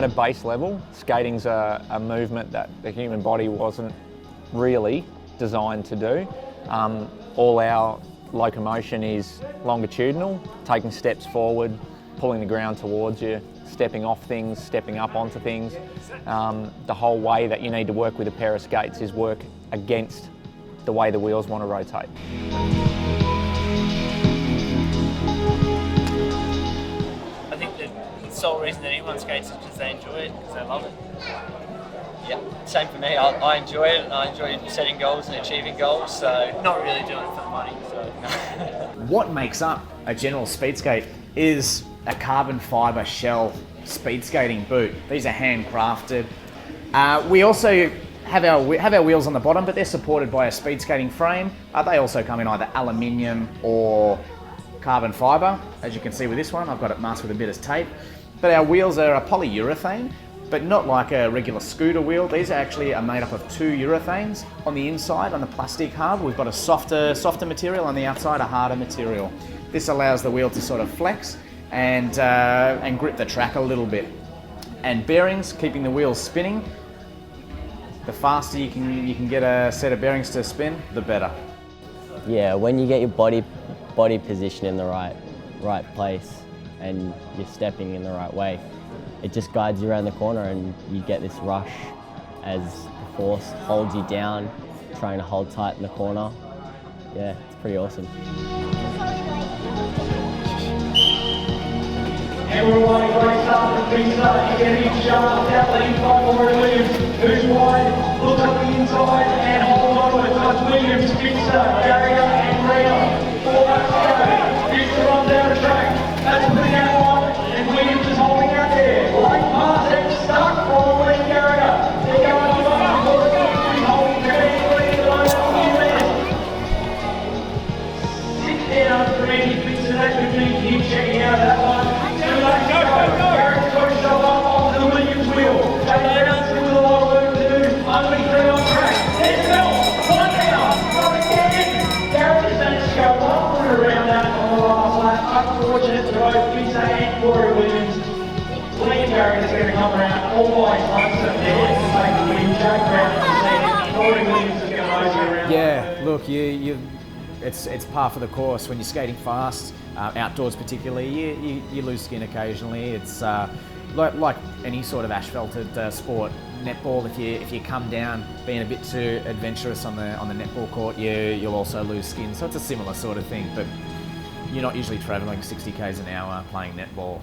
a base level, skating's a movement that the human body wasn't really designed to do. All our locomotion is longitudinal, taking steps forward, pulling the ground towards you, stepping off things, stepping up onto things. The whole way that you need to work with a pair of skates is work against the way the wheels want to rotate. I think the sole reason that anyone skates is because they enjoy it, because they love it. Yeah, same for me. I enjoy it, and I enjoy setting goals and achieving goals, so... Not really doing it for the money, so... What makes up a general speed skate is a carbon fibre shell speed skating boot. These are handcrafted. We also have our wheels on the bottom, but they're supported by a speed skating frame. They also come in either aluminium or carbon fibre. As you can see with this one, I've got it masked with a bit of tape. But our wheels are a polyurethane, but not like a regular scooter wheel. These actually are made up of two urethanes. On the inside, on the plastic hub, we've got a softer material. On the outside, a harder material. This allows the wheel to sort of flex and grip the track a little bit. And bearings, keeping the wheels spinning. The faster you can get a set of bearings to spin, the better. Yeah, when you get your body position in the right place and you're stepping in the right way, it just guides you around the corner and you get this rush as the force holds you down, trying to hold tight in the corner. Yeah, it's pretty awesome. Everyone breaks up the pizza, getting sharp, out leading by Williams, who's wide, looks up the inside and holds on to it. Touch Williams, pizza, Garriga and Rita. 4 laps to go. Pizza runs down the track. That's putting out one, and Williams is holding out there. Like pass it, stuck for William Garriga. They're going to run before the he's holding the line up a few metres. 6 down for Andy Pizza, that could be him checking out that one. Garrick's got himself up onto the Williams wheel. They don't still with a lot of work to do. Underneath three on track. There's Phil. One down. From again. Garrick has managed to go 1 foot around that on the last lap. Unfortunate for both Pizza and Corey Williams. Liam Garrick is going to come around always once and then to take the win. Jack Brown is second. Corey Williams is going to mosey around. Yeah, look, it's par for the course when you're skating fast. Outdoors particularly, you lose skin occasionally. It's like any sort of asphalted sport. Netball, if you come down being a bit too adventurous on the netball court, you'll also lose skin. So it's a similar sort of thing, but you're not usually travelling 60 k's an hour playing netball.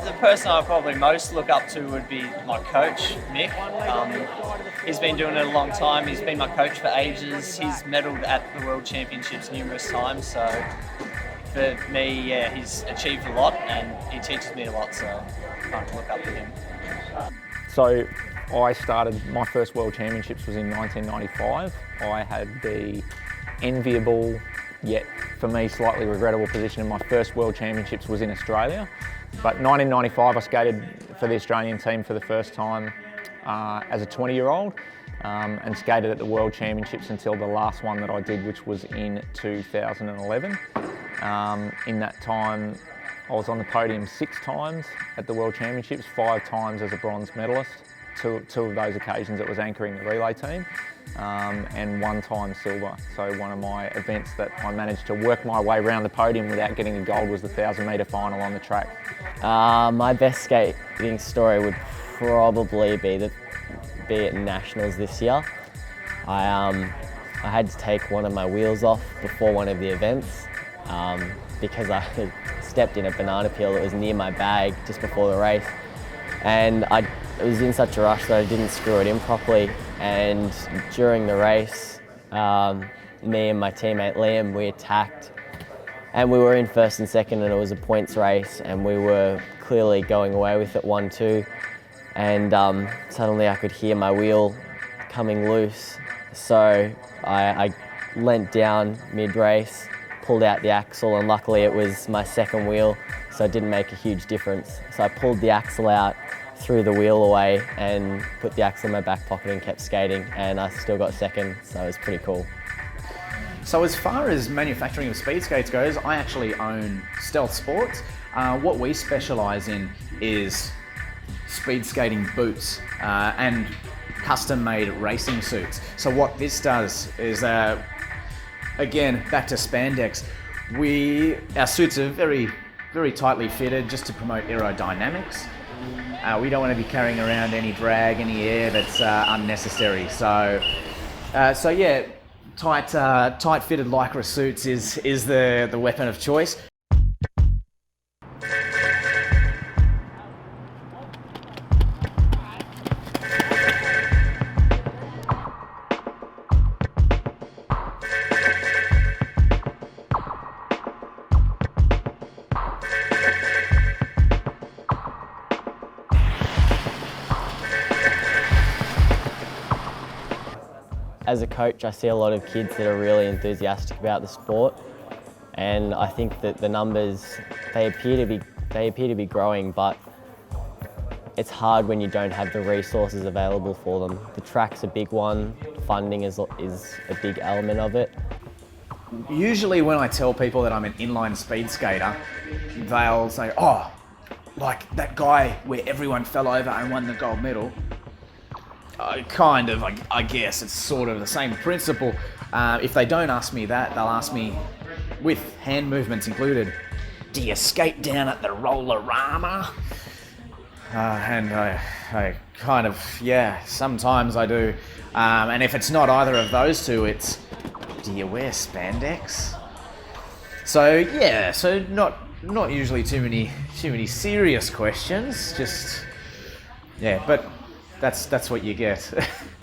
The person I probably most look up to would be my coach, Mick. He's been doing it a long time. He's been my coach for ages. He's medalled at the World Championships numerous times. So for me, yeah, he's achieved a lot and he teaches me a lot. So I can't look up to him. So I started, my first World Championships was in 1995. I had the enviable, yet for me slightly regrettable position in my first World Championships was in Australia. But 1995 I skated for the Australian team for the first time as a 20-year-old and skated at the World Championships until the last one that I did, which was in 2011. In that time I was on the podium 6 times at the World Championships, 5 times as a bronze medalist. Two of those occasions it was anchoring the relay team, and 1 time silver. So one of my events that I managed to work my way around the podium without getting a gold was the 1,000-metre final on the track. My best skating story would probably be at Nationals this year. I had to take one of my wheels off before one of the events because I had stepped in a banana peel that was near my bag just before the race, and I was in such a rush that I didn't screw it in properly. And during the race, me and my teammate Liam, we attacked, and we were in first and second, and it was a points race, and we were clearly going away with it 1-2. And suddenly I could hear my wheel coming loose, so I leant down mid-race pulled out the axle, and luckily it was my second wheel, so it didn't make a huge difference. So I pulled the axle out, threw the wheel away, and put the axle in my back pocket and kept skating, and I still got second, so it was pretty cool. So as far as manufacturing of speed skates goes, I actually own Stealth Sports. What we specialise in is speed skating boots and custom-made racing suits. So what this does is, again, back to spandex, our suits are very, very tightly fitted just to promote aerodynamics. We don't want to be carrying around any drag, any air that's unnecessary. So yeah, tight fitted Lycra suits is the weapon of choice. As a coach, I see a lot of kids that are really enthusiastic about the sport, and I think that the numbers, they appear to be growing, but it's hard when you don't have the resources available for them. The track's a big one, funding is a big element of it. Usually when I tell people that I'm an inline speed skater, they'll say, oh, like that guy where everyone fell over and won the gold medal. I guess it's sort of the same principle. If they don't ask me that, they'll ask me, with hand movements included, do you skate down at the Rollerama? And I kind of, yeah, sometimes I do. And if it's not either of those two, it's, do you wear spandex? So yeah, so not usually too many serious questions, just, yeah, but that's what you get.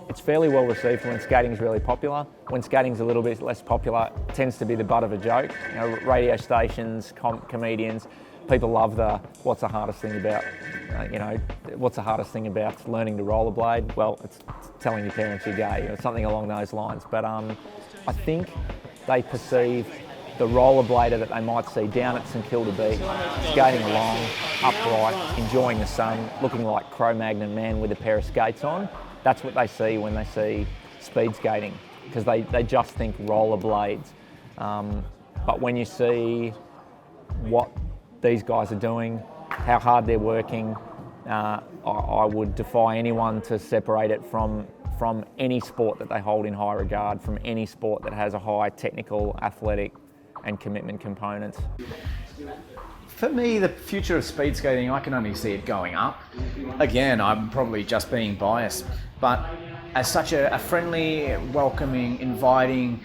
It's fairly well received when skating's really popular. When skating's a little bit less popular, it tends to be the butt of a joke. You know, radio stations, comedians, people love what's the hardest thing about, what's the hardest thing about learning to rollerblade? Well, it's telling your parents you're gay or something along those lines. But I think they perceive the rollerblader that they might see down at St Kilda Beach, skating along, upright, enjoying the sun, looking like Cro-Magnon man with a pair of skates on. That's what they see when they see speed skating, because they just think rollerblades. But when you see what these guys are doing, how hard they're working, I would defy anyone to separate it from any sport that they hold in high regard, from any sport that has a high technical, athletic and commitment component. For me, the future of speed skating, I can only see it going up. Again, I'm probably just being biased, but as such a friendly, welcoming, inviting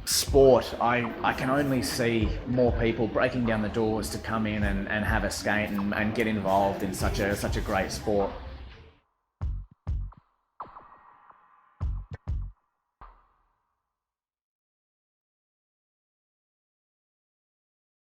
sport, I can only see more people breaking down the doors to come in and have a skate and get involved in such a great sport.